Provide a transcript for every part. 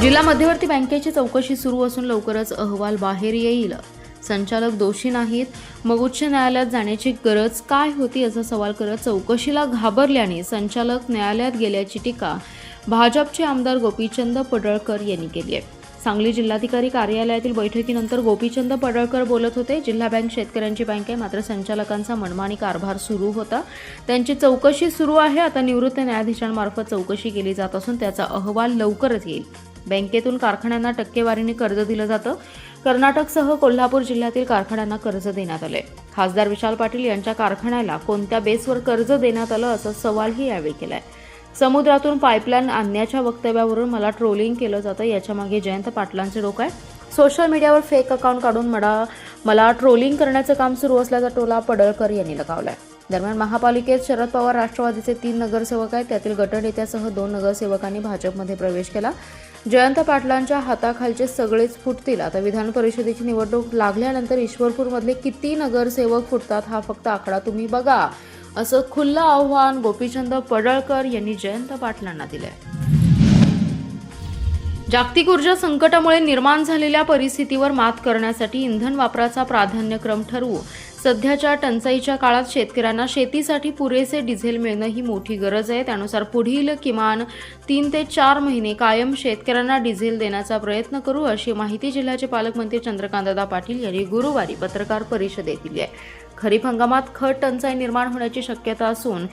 जिल्हा मध्यवर्ती बँकेची चौकशी सुरू असून लवकरच अहवाल बाहेर येईल. संचालक दोषी नाहीत, मग उच्च न्यायालयात जाण्याची गरज काय होती असा सवाल करत चौकशीला घाबरल्याने संचालक न्यायालयात गेल्याची टीका भाजपचे आमदार गोपीचंद पडळकर यांनी केली आहे. सांगली जिल्हाधिकारी कार्यालयातील बैठकीनंतर गोपीचंद पडळकर बोलत होते. जिल्हा बँक शेतकऱ्यांची बँक आहे, मात्र संचालकांचा मनमानी कारभार सुरू होता. त्यांची चौकशी सुरू आहे. आता निवृत्त न्यायाधीशांमार्फत चौकशी केली जात असून त्याचा अहवाल लवकरच येईल. बँकेतून कारखान्यांना टक्केवारीने कर्ज दिलं जातं. कर्नाटकसह कोल्हापूर जिल्ह्यातील कारखान्यांना कर्ज देण्यात आले. खासदार विशाल पाटील यांच्या कारखान्याला कोणत्या बेसवर कर्ज देण्यात आलं असा सवालही यावेळी केलाय. समुद्रातून पाईपलाईन आणण्याच्या वक्तव्यावरून मला ट्रोलिंग केलं जातं, याच्या मागे जयंत पाटलांचे डोकं आहे. सोशल मीडियावर फेक अकाउंट काढून मला ट्रोलिंग करण्याचं काम सुरू असल्याचा टोला पडळकर यांनी लगावलाय. दरम्यान महापालिकेत शरद पवार राष्ट्रवादीचे 3 नगरसेवक आहेत. त्यातील गटनेत्यासह 2 नगरसेवकांनी भाजपमध्ये प्रवेश केला. जयंत पाटलांच्या हाताखालचे सगळेच फुटतील. आता विधान परिषदेची निवडणूक लागल्यानंतर ईश्वरपूरमधले किती नगरसेवक फुटतात हा फक्त आकडा तुम्ही बघा, असं खुल्लं आव्हान गोपीचंद पडळकर यांनी जयंत पाटलांना दिलंय. जागतिक ऊर्जा संकटामुळे निर्माण झालेल्या परिस्थितीवर मात करण्यासाठी इंधन वापराचा प्राधान्यक्रम ठरवू. सध्याच्या टंचाईच्या काळात शेतकऱ्यांना शेतीसाठी पुरेसे डिझेल मिळणं ही मोठी गरज आहे. त्यानुसार पुढील किमान 3 ते 4 महिने कायम शेतकऱ्यांना डिझेल देण्याचा प्रयत्न करू, अशी माहिती जिल्ह्याचे पालकमंत्री चंद्रकांतदादा पाटील यांनी गुरुवारी पत्रकार परिषदेत दिली आहे. खरीप हंगामात खत टंचाई निर्माण होण्याची शक्यता असून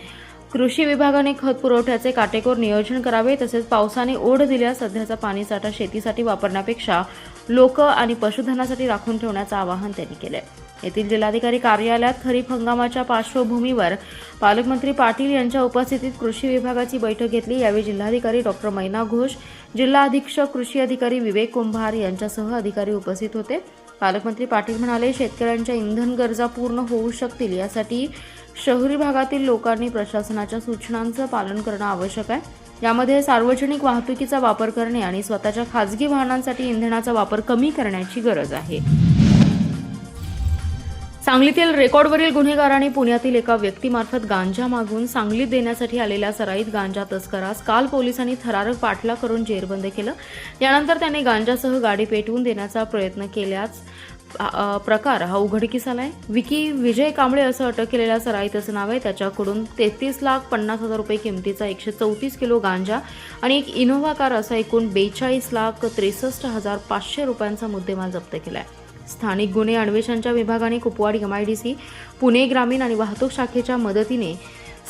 कृषी विभागाने खत पुरवठ्याचे काटेकोर नियोजन करावे. तसेच पावसाने ओढ दिल्यास सध्याचा पाणीसाठा शेतीसाठी वापरण्यापेक्षा लोक आणि पशुधनासाठी राखून ठेवण्याचं आवाहन त्यांनी केलं. येथील जिल्हाधिकारी कार्यालयात खरीप हंगामाच्या पार्श्वभूमीवर पालकमंत्री पाटील यांच्या उपस्थितीत कृषी विभागाची बैठक घेतली. यावेळी जिल्हाधिकारी डॉ. मैना घोष, जिल्हा अधीक्षक कृषी अधिकारी विवेक कुंभार यांच्यासह अधिकारी उपस्थित होते. पालकमंत्री पाटील म्हणाले, शेतकऱ्यांच्या इंधन गरजा पूर्ण होऊ शकतील यासाठी शहरी भागातील लोकांनी प्रशासनाच्या सूचनांचं पालन करणं आवश्यक आहे. यामध्ये सार्वजनिक वाहतुकीचा वापर करणे आणि स्वतःच्या खाजगी वाहनांसाठी इंधनाचा वापर कमी करण्याची गरज आहे. सांगलीतील रेकॉर्डवरील गुन्हेगारांनी पुण्यातील एका व्यक्तीमार्फत गांजा मागून सांगलीत देण्यासाठी आलेल्या सराईत गांजा तस्करास काल पोलिसांनी थरारक पाठलाग करून जेरबंद केलं. यानंतर त्याने गांजासह गाडी पेटवून देण्याचा प्रयत्न केल्याच प्रकार हा उघडकीस आलाय. विकी विजय कांबळे असं अटक केलेल्या सराईतचं नाव आहे. त्याच्याकडून 33,50,000 रुपये किमतीचा 134 किलो गांजा आणि एक इनोव्हा कार असा एकूण 42,63,500 रुपयांचा मुद्देमाल जप्त केलाय. स्थानिक गुन्हे अन्वेषणच्या विभागाने कुपवाड MIDC, पुणे ग्रामीण आणि वाहतूक शाखेच्या मदतीने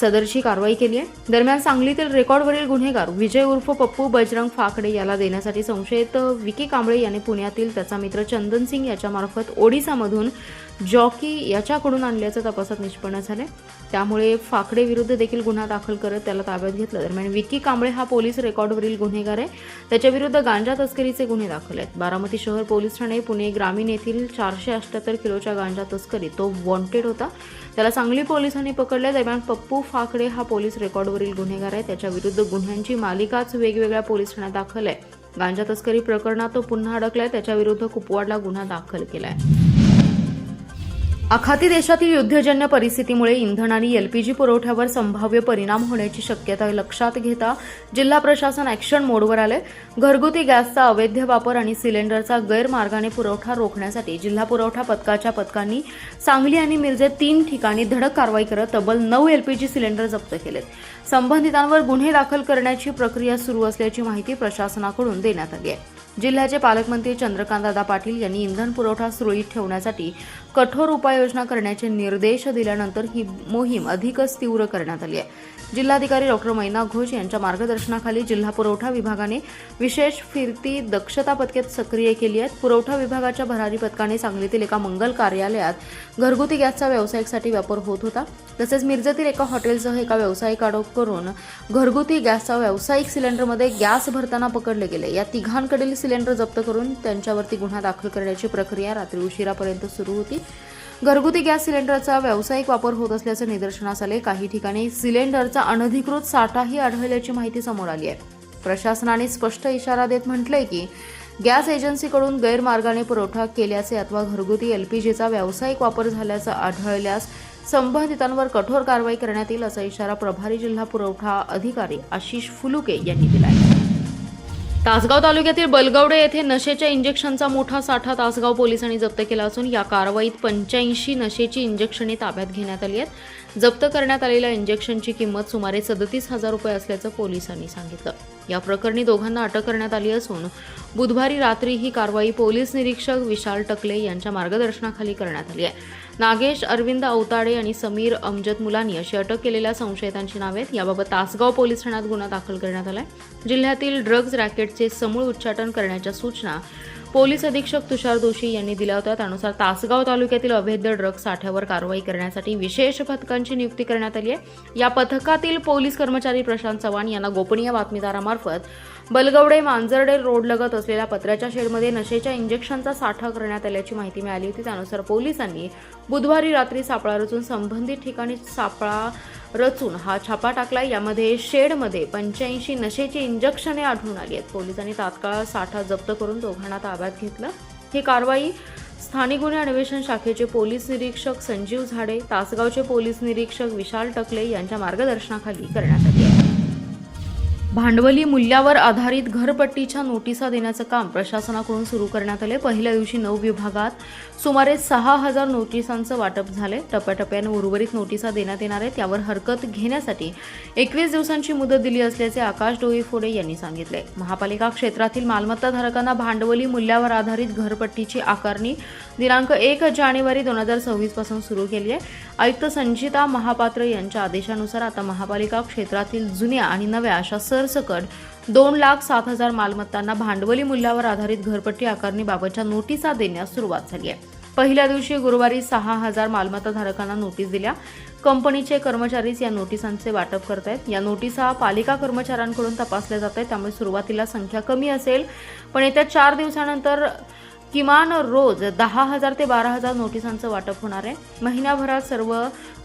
सदरची कारवाई केली आहे. दरम्यान सांगलीतील रेकॉर्डवरील गुन्हेगार विजय उर्फ पप्पू बजरंग फाकडे याला देण्यासाठी संशयित विकी कांबळे याने पुण्यातील त्याचा मित्र चंदन सिंग याच्यामार्फत ओडिसामधून जॉकी याच्याकडून आणल्याचं तपासात निष्पन्न झाले. त्यामुळे फाकडे विरुद्ध देखील गुन्हा दाखल करत त्याला ताब्यात घेतलं. दरम्यान विकी कांबळे हा पोलीस रेकॉर्डवरील गुन्हेगार आहे. त्याच्याविरुद्ध गांजा तस्करीचे गुन्हे दाखल आहेत. बारामती शहर पोलीस ठाणे, पुणे ग्रामीण येथील 478 किलोच्या गांजा तस्करी तो वॉन्टेड होता. त्याला सांगली पोलिसांनी पकडले. दरम्यान पप्पू फाकडे हा पोलीस रेकॉर्डवरील गुन्हेगार आहे. त्याच्याविरुद्ध गुन्ह्यांची मालिकाच वेगवेगळ्या पोलीस ठाण्यात दाखल आहे. गांजा तस्करी प्रकरणात तो पुन्हा अडकलाय. त्याच्याविरुद्ध कुपवाडला गुन्हा दाखल केलाय. आखाती देशातील युद्धजन्य परिस्थितीमुळे इंधन आणि LPG पुरवठ्यावर संभाव्य परिणाम होण्याची शक्यता लक्षात घेता जिल्हा प्रशासन ॲक्शन मोडवर आले. घरगुती गॅसचा अवैध वापर आणि सिलेंडरचा गैरमार्गाने पुरवठा रोखण्यासाठी जिल्हा पुरवठा पथकाच्या पथकांनी सांगली आणि मिरजेत 3 ठिकाणी धडक कारवाई करत तब्बल 9 LPG सिलेंडर जप्त केलेत. संबंधितांवर गुन्हे दाखल करण्याची प्रक्रिया सुरू असल्याची माहिती प्रशासनाकडून देण्यात आली आहे. जिल्ह्याचे पालकमंत्री चंद्रकांतदादा पाटील यांनी इंधन पुरवठा सुरळीत ठेवण्यासाठी कठोर उपाययोजना करण्याचे निर्देश दिल्यानंतर ही मोहीम अधिकच तीव्र करण्यात आली आहे. जिल्हाधिकारी डॉ. मैना घोष यांच्या मार्गदर्शनाखाली जिल्हा पुरवठा विभागाने विशेष फिरती दक्षता पथके सक्रिय केली आहेत. पुरवठा विभागाच्या भरारी पथकाने सांगलीतील एका मंगल कार्यालयात घरगुती गॅसचा व्यावसायिकसाठी वापर होत होता. तसेच मिरजेतील एका हॉटेलसह एका व्यावसायिकाकडून घरगुती गॅसचा व्यावसायिक सिलेंडरमध्ये गॅस भरताना पकडले गेले. या तिघांकडील सिलेंडर जप्त करून त्यांच्यावरती गुन्हा दाखल करण्याची प्रक्रिया रात्री उशिरापर्यंत सुरू होती. घरगुती गॅस सिलेंडरचा व्यावसायिक वापर होत असल्याचं निदर्शनास आले. काही ठिकाणी सिलेंडरचा अनधिकृत साठाही आढळल्याची माहिती समोर आली आहे. प्रशासनाने स्पष्ट इशारा देत म्हटलंय की गॅस एजन्सीकडून गैरमार्गाने पुरवठा केल्याचे अथवा घरगुती LPGचा व्यावसायिक वापर झाल्याचं आढळल्यास संबंधितांवर कठोर कारवाई करण्यात येईल, असा इशारा प्रभारी जिल्हा पुरवठा अधिकारी आशिष फुलुके यांनी दिला आहे. तासगाव तालुक्यातील बलगवडे येथे नशेच्या इंजेक्शनचा मोठा साठा तासगाव पोलिसांनी जप्त केला असून या कारवाईत 85 नशेची इंजेक्शने ताब्यात घेण्यात आली आहेत। जप्त करण्यात आलेल्या इंजेक्शनची किंमत सुमारे 37,000 रुपये असल्याचं पोलिसांनी सांगितलं। या प्रकरणी दोघांना अटक करण्यात आली असून बुधवारी रात्री ही कारवाई पोलीस निरीक्षक विशाल टकले यांच्या मार्गदर्शनाखाली करण्यात आली आहे। नागेश अरविंद अवताडे आणि समीर अमजद मुलानी अशी अटक केलेल्या संशयितांची नावे आहेत। याबाबत तासगाव पोलीस ठाण्यात गुन्हा दाखल करण्यात आलाय। जिल्ह्यातील ड्रग्ज रॅकेटचे समूळ उच्चाटन करण्याच्या सूचना पोलीस अधीक्षक तुषार दोशी यांनी दिल्या होत्या। त्यानुसार तासगाव तालुक्यातील अवैध ड्रग्ज साठ्यावर कारवाई करण्यासाठी विशेष पथकांची नियुक्ती करण्यात आली आहे। या पथकातील पोलीस कर्मचारी प्रशांत चव्हाण यांना गोपनीय बातमीदारामार्फत बलगवडे मांजर्डे रोडलगत असलेल्या पत्र्याच्या शेडमध्ये नशेच्या इंजेक्शनचा साठा करण्यात आल्याची माहिती मिळाली होती। त्यानुसार पोलिसांनी बुधवारी रात्री सापळा रचून संबंधित ठिकाणी सापळा रचून हा छापा टाकला। यामध्ये शेडमध्ये 85 नशेची इंजेक्शने आढळून आली आहेत। पोलिसांनी तात्काळ साठा जप्त करून दोघांना ताब्यात घेतलं। ही कारवाई स्थानिक गुन्हे अन्वेषण शाखेचे पोलीस निरीक्षक संजीव झाडे, तासगावचे पोलीस निरीक्षक विशाल टकले यांच्या मार्गदर्शनाखाली करण्यात आली आहे। भांडवली मूल्यावर आधारित घरपट्टीच्या नोटिसा देण्याचं काम प्रशासनाकडून सुरू करण्यात आले। पहिल्या दिवशी 9 विभागात सुमारे 6,000 नोटिसांचं वाटप झाले। टप्प्याटप्प्याने उर्वरित नोटिसा देण्यात येणार आहेत। यावर हरकत घेण्यासाठी 21 दिवसांची मुदत दिली असल्याचे आकाश डोईफोडे यांनी सांगितले। महापालिका क्षेत्रातील मालमत्ताधारकांना भांडवली मूल्यावर आधारित घरपट्टीची आकारणी दिनांक 1 जानेवारी 2026 पासून सुरू केली आहे। आयुक्त संचिता महापात्र यांच्या आदेशानुसार आता महापालिका क्षेत्रातील जुन्या आणि नव्या अशा सरसकट 2,07,000 मालमत्तांना भांडवली मूल्यावर आधारित घरपट्टी आकारणीबाबतच्या नोटिसा देण्यास सुरुवात झाली आहे। पहिल्या दिवशी गुरुवारी 6,000 मालमत्ताधारकांना नोटीस दिल्या। कंपनीचे कर्मचारीच या नोटिसांचे वाटप करत आहेत। या नोटिसा पालिका कर्मचाऱ्यांकडून तपासल्या जात आहेत। त्यामुळे सुरुवातीला संख्या कमी असेल, पण येत्या 4 दिवसानंतर किमान रोज 10,000 ते 12,000 नोटिसांचं वाटप होणार आहे। महिन्याभरात सर्व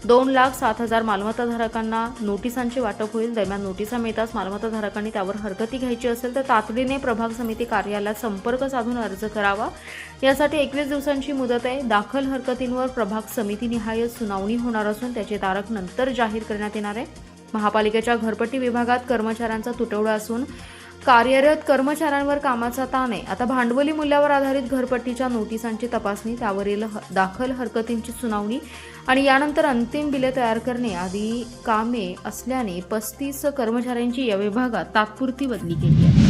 2,07,000 मालमत्ताधारकांना नोटिसांचे वाटप होईल। दरम्यान नोटिसा मिळताच मालमत्ताधारकांनी त्यावर हरकती घ्यायची असेल तर तातडीने प्रभाग समिती कार्यालयात संपर्क साधून अर्ज करावा। यासाठी 21 दिवसांची मुदत आहे। दाखल हरकतींवर प्रभाग समितीनिहाय सुनावणी होणार असून त्याची तारीख नंतर जाहीर करण्यात येणार आहे। महापालिकेच्या घरपट्टी विभागात कर्मचाऱ्यांचा तुटवडा असून कार्यरत कर्मचाऱ्यांवर कामाचा ताण आहे। आता भांडवली मूल्यावर आधारित घरपट्टीच्या नोटिसांची तपासणी, त्यावरील दाखल हरकतींची सुनावणी आणि यानंतर अंतिम बिले तयार करणे आदी कामे असल्याने 35 कर्मचाऱ्यांची या विभागात तात्पुरती बदली केली आहे।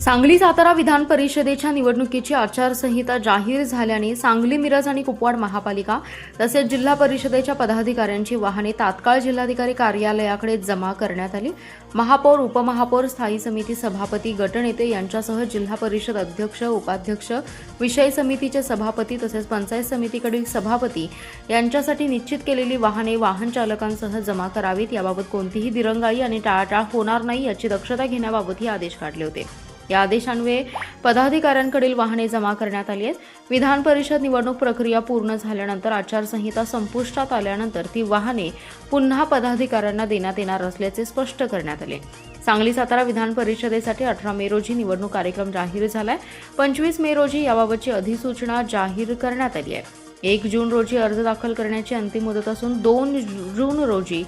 सांगली सातारा विधान परिषदेच्या निवडणुकीची आचारसंहिता जाहीर झाल्याने सांगली, मिरज आणि कुपवाड महापालिका तसेच जिल्हा परिषदेच्या पदाधिकाऱ्यांची वाहने तात्काळ जिल्हाधिकारी कार्यालयाकडे जमा करण्यात आली। महापौर, उपमहापौर, स्थायी समिती सभापती, गटनेते यांच्यासह जिल्हा परिषद अध्यक्ष, उपाध्यक्ष, विषय समितीचे सभापती तसेच पंचायत समितीकडील सभापती यांच्यासाठी निश्चित केलेली वाहने वाहन चालकांसह जमा करावीत। याबाबत कोणतीही दिरंगाई आणि टाळाटाळ होणार नाही याची दक्षता घेण्याबाबतही आदेश काढले होते। या आदेशान्वये पदाधिकाऱ्यांकडील वाहने जमा करण्यात आली आहेत। विधान परिषद निवडणूक प्रक्रिया पूर्ण झाल्यानंतर आचारसंहिता संपुष्टात आल्यानंतर ती वाहने पुन्हा पदाधिकाऱ्यांना देण्यात येणार असल्याचे स्पष्ट करण्यात आले। सांगली सातारा विधान परिषदेसाठी 18 मे रोजी निवडणूक कार्यक्रम जाहीर झालाय। 25 मे रोजी याबाबतची अधिसूचना जाहीर करण्यात आली आहे। 1 जून रोजी अर्ज दाखल करण्याची अंतिम मुदत असून 2 जून रोजी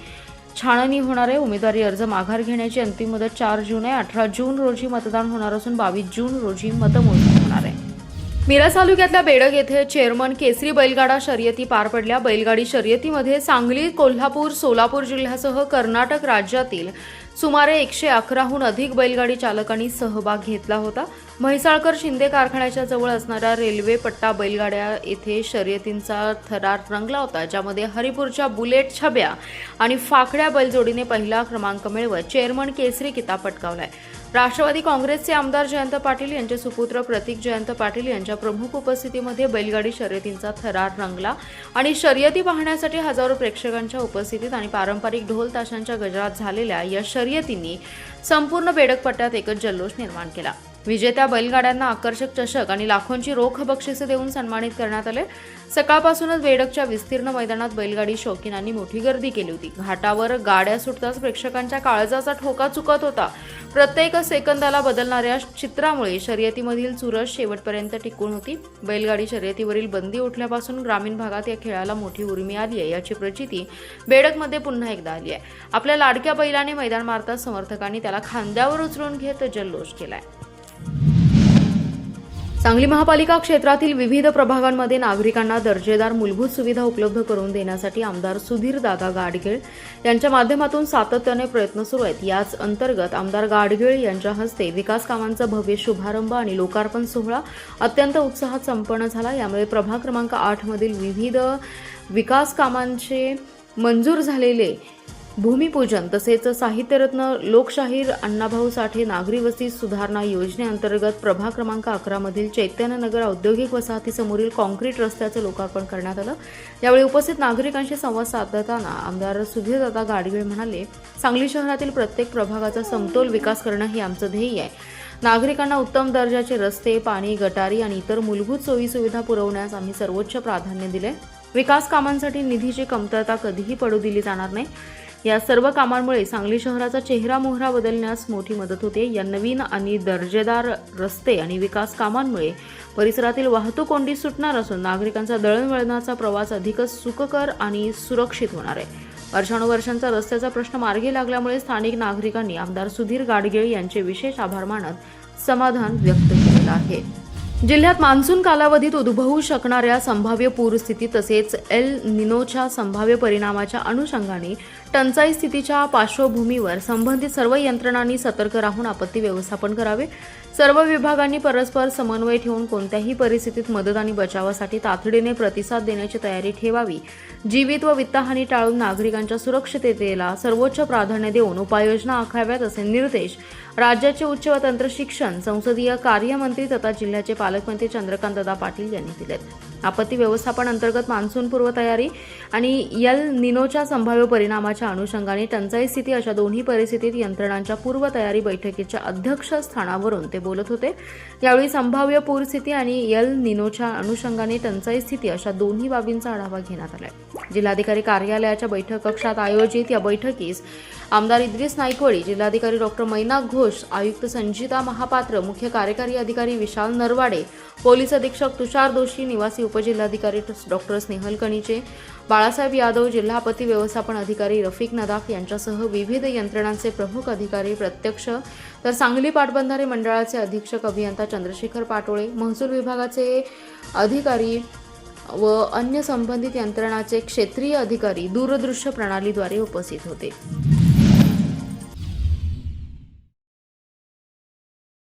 छाननी होणार आहे। उमेदवारी अर्ज माघार घेण्याची अंतिम मुदत 4 जून आहे। 18 जून रोजी मतदान होणार असून 22 जून रोजी मतमोजणी होणार आहे। मिरज तालुक्यातल्या बेडग येथे चेअरमन केसरी बैलगाडा शर्यती पार पडल्या। बैलगाडी शर्यतीमध्ये सांगली, कोल्हापूर, सोलापूर जिल्ह्यासह कर्नाटक राज्यातील सुमारे 111हून अधिक बैलगाडी चालकांनी सहभाग घेतला होता। म्हैसाळकर शिंदे कारखान्याच्या जवळ असणाऱ्या रेल्वे पट्टा बैलगाड्या येथे शर्यतींचा थरार रंगला होता, ज्यामध्ये हरिपूरच्या बुलेट छब्या आणि फाकड्या बैलजोडीने पहिला क्रमांक मिळवत चेअरमन केसरी किताब पटकावलाय। राष्ट्रवादी काँग्रेसचे आमदार जयंत पाटील यांचे सुपुत्र प्रतीक जयंत पाटील यांच्या प्रमुख उपस्थितीमध्ये बैलगाडी शर्यतींचा थरार रंगला आणि शर्यती पाहण्यासाठी हजारो प्रेक्षकांच्या उपस्थितीत आणि पारंपरिक ढोल ताशांच्या गजरात झालेल्या या शर्यतींनी संपूर्ण बेडग पट्ट्यात एकच जल्लोष निर्माण केला। विजेत्या बैलगाड्यांना आकर्षक चषक आणि लाखोंची रोख बक्षिसे देऊन सन्मानित करण्यात आले। सकाळपासूनच बेडकच्या विस्तीर्ण मैदानात बैलगाडी शौकीनांनी मोठी गर्दी केली होती। घाटावर गाड्या सुटताच प्रेक्षकांच्या काळजाचा ठोका चुकत होता। प्रत्येक सेकंदाला बदलणाऱ्या चित्रामुळे शर्यतीमधील चुरस शेवटपर्यंत टिकून होती। बैलगाडी शर्यतीवरील बंदी उठल्यापासून ग्रामीण भागात या खेळाला मोठी उर्मी आली आहे, याची प्रचिती बेडकमध्ये पुन्हा एकदा आली आहे। आपल्या लाडक्या बैलाने मैदान मारताच समर्थकांनी त्याला खांद्यावर उचलून घेत जल्लोष केलाय। सांगली महापालिका क्षेत्रातील विविध प्रभागांमध्ये नागरिकांना दर्जेदार मूलभूत सुविधा उपलब्ध करून देण्यासाठी आमदार सुधीरदादा गाडगीळ यांच्या माध्यमातून सातत्याने प्रयत्न सुरू आहेत। याच अंतर्गत आमदार गाडगीळ यांच्या हस्ते विकास कामांचा भव्य शुभारंभ आणि लोकार्पण सोहळा अत्यंत उत्साहात संपन्न झाला। यामुळे प्रभाग क्रमांक 8 मधील विविध विकास कामांचे मंजूर झालेले भूमिपूजन तसेच साहित्यरत्न लोकशाहीर अण्णाभाऊ साठे नागरी वस्ती सुधारणा योजनेअंतर्गत प्रभाग क्रमांक 11 मधील चैतन्यनगर औद्योगिक वसाहतीसमोरील कॉन्क्रीट रस्त्याचे लोकार्पण करण्यात आलं। यावेळी उपस्थित नागरिकांशी संवाद साधताना आमदार सुधीरदादा गाडगीळ म्हणाले, सांगली शहरातील प्रत्येक प्रभागाचा समतोल विकास करणं हे आमचं ध्येय आहे। नागरिकांना उत्तम दर्जाचे रस्ते, पाणी, गटारी आणि इतर मूलभूत सोयीसुविधा पुरवण्यास आम्ही सर्वोच्च प्राधान्य दिले। विकास कामांसाठी निधीची कमतरता कधीही पडू दिली जाणार नाही। या सर्व कामांमुळे सांगली शहराचा चेहरा मोहरा बदलण्यास मोठी मदत होते। या नवीन आणि दर्जेदार रस्ते आणि विकास कामांमुळे परिसरातील वाहतूक कोंडी सुटणार असून नागरिकांचा दळणवळणाचा प्रवास अधिकच सुखकर आणि सुरक्षित होणार आहे। वर्षानुवर्षांचा रस्त्याचा प्रश्न मार्गी लागल्यामुळे स्थानिक नागरिकांनी आमदार सुधीर गाडगीळ यांचे विशेष आभार मानत समाधान व्यक्त केलं आहे। जिल्ह्यात मान्सून कालावधीत उद्भवू शकणाऱ्या संभाव्य पूरस्थिती तसेच एल निनोच्या संभाव्य परिणामाच्या अनुषंगाने टंचाई स्थितीच्या पार्श्वभूमीवर संबंधित सर्व यंत्रणांनी सतर्क राहून आपत्ती व्यवस्थापन करावे। सर्व विभागांनी परस्पर समन्वय ठेवून कोणत्याही परिस्थितीत मदत आणि बचावासाठी तातडीने प्रतिसाद देण्याची तयारी ठेवावी। जीवित व वित्तहानी टाळून नागरिकांच्या सुरक्षिततेला सर्वोच्च प्राधान्य देऊन उपाययोजना आखाव्यात असे निर्देश राज्याचे उच्च व तंत्र शिक्षण संसदीय कार्यमंत्री तथा जिल्ह्याचे पालकमंत्री चंद्रकांतदादा पाटील यांनी दिलेत। आपत्ती व्यवस्थापन अंतर्गत मान्सून पूर्व तयारी आणि एल निनोच्या संभाव्य परिणामाच्या अनुषंगाने टंचाई स्थिती अशा दोन्ही परिस्थितीत यंत्रणांच्या पूर्व तयारी बैठकीच्या अध्यक्षस्थानावरून ते बोलत होते। यावेळी संभाव्य पूरस्थिती आणि एल निनोच्या अनुषंगाने टंचाई स्थिती अशा दोन्ही बाबींचा आढावा घेण्यात आला। जिल्हाधिकारी कार्यालयाच्या बैठक कक्षात आयोजित या बैठकीस आमदार इद्रिस नाईकवडी, जिल्हाधिकारी डॉक्टर मैनाक घोष, आयुक्त संजिता महापात्र, मुख्य कार्यकारी अधिकारी विशाल नरवाडे, पोलीस अधीक्षक तुषार दोशी, निवासी उपजिल्हाधिकारी डॉक्टर स्नेहल कणीचे, बाळासाहेब यादव, जिल्हा आपत्ती व्यवस्थापन अधिकारी रफिक नदाफ यांच्यासह विविध यंत्रणांचे प्रमुख अधिकारी प्रत्यक्ष तर सांगली पाटबंधारे मंडळाचे अधीक्षक अभियंता चंद्रशेखर पाटोळे, महसूल विभागाचे अधिकारी व अन्य संबंधित यंत्रणाचे क्षेत्रीय अधिकारी दूरदृश्य प्रणालीद्वारे उपस्थित होते।